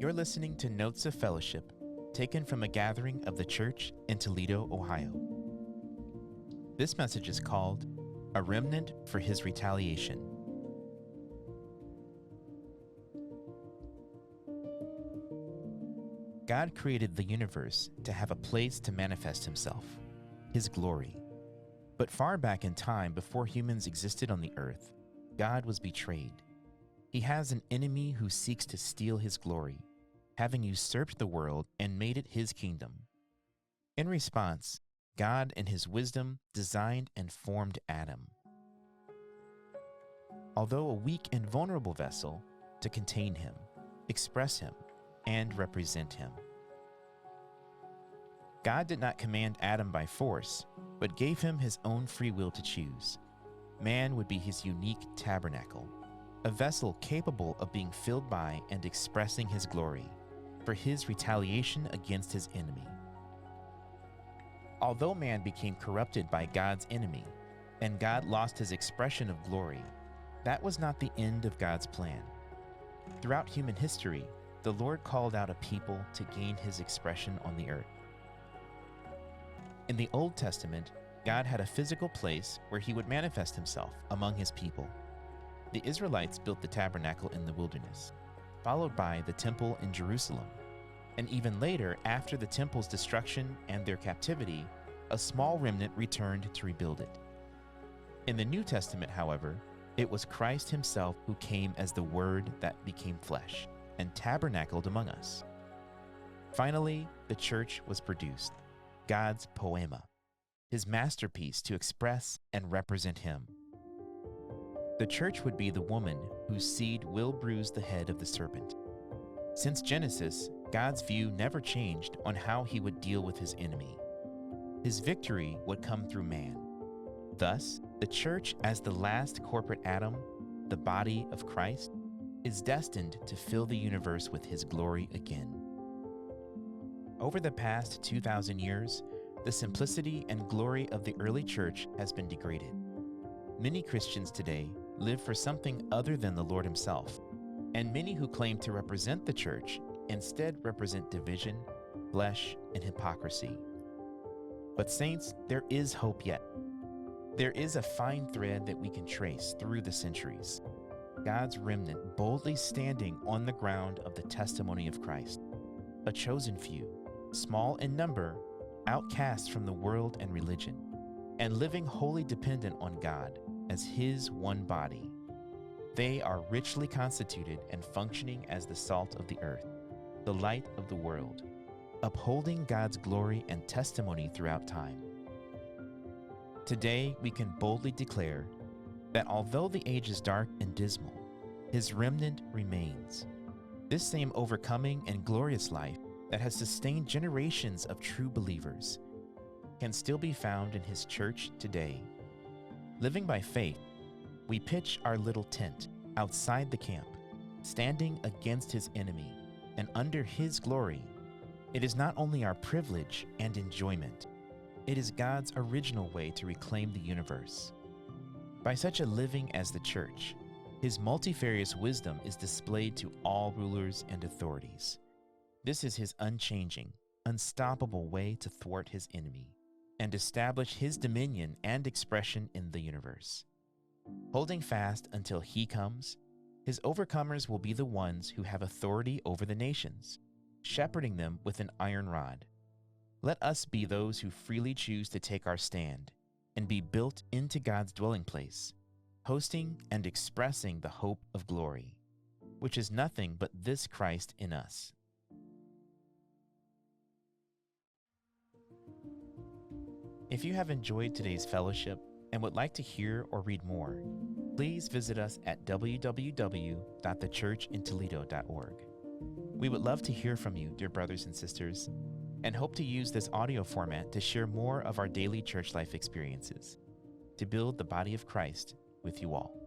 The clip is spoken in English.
You're listening to Notes of Fellowship, taken from a gathering of the church in Toledo, Ohio. This message is called A Remnant for His Retaliation. God created the universe to have a place to manifest Himself, His glory. But far back in time, before humans existed on the earth, God was betrayed. He has an enemy who seeks to steal His glory, having usurped the world and made it His kingdom. In response, God in His wisdom designed and formed Adam. Although a weak and vulnerable vessel, to contain Him, express Him, and represent Him. God did not command Adam by force, but gave him his own free will to choose. Man would be his unique tabernacle, a vessel capable of being filled by and expressing His glory, for His retaliation against his enemy. Although man became corrupted by God's enemy, and God lost His expression of glory, that was not the end of God's plan. Throughout human history, the Lord called out a people to gain His expression on the earth. In the Old Testament, God had a physical place where He would manifest Himself among His people. The Israelites built the tabernacle in the wilderness, followed by the temple in Jerusalem. And even later, after the temple's destruction and their captivity, a small remnant returned to rebuild it. In the New Testament, however, it was Christ Himself who came as the Word that became flesh and tabernacled among us. Finally, the church was produced, God's poema, His masterpiece to express and represent Him. The church would be the woman whose seed will bruise the head of the serpent. Since Genesis, God's view never changed on how He would deal with His enemy. His victory would come through man. Thus, the church, as the last corporate Adam, the body of Christ, is destined to fill the universe with His glory again. Over the past 2,000 years, the simplicity and glory of the early church has been degraded. Many Christians today live for something other than the Lord Himself, and many who claim to represent the church instead represent division, flesh, and hypocrisy. But saints, there is hope yet. There is a fine thread that we can trace through the centuries. God's remnant boldly standing on the ground of the testimony of Christ, a chosen few, small in number, outcast from the world and religion, and living wholly dependent on God as His one body. They are richly constituted and functioning as the salt of the earth, the light of the world, upholding God's glory and testimony throughout time. Today, we can boldly declare that although the age is dark and dismal, His remnant remains. This same overcoming and glorious life that has sustained generations of true believers can still be found in His church today. Living by faith, we pitch our little tent outside the camp, standing against His enemy and under His glory. It is not only our privilege and enjoyment, it is God's original way to reclaim the universe. By such a living as the church, His multifarious wisdom is displayed to all rulers and authorities. This is His unchanging, unstoppable way to thwart His enemy and establish His dominion and expression in the universe. Holding fast until He comes, His overcomers will be the ones who have authority over the nations, shepherding them with an iron rod. Let us be those who freely choose to take our stand and be built into God's dwelling place, hosting and expressing the hope of glory, which is nothing but this Christ in us. If you have enjoyed today's fellowship and would like to hear or read more, please visit us at www.thechurchintoledo.org. We would love to hear from you, dear brothers and sisters, and hope to use this audio format to share more of our daily church life experiences, to build the body of Christ with you all.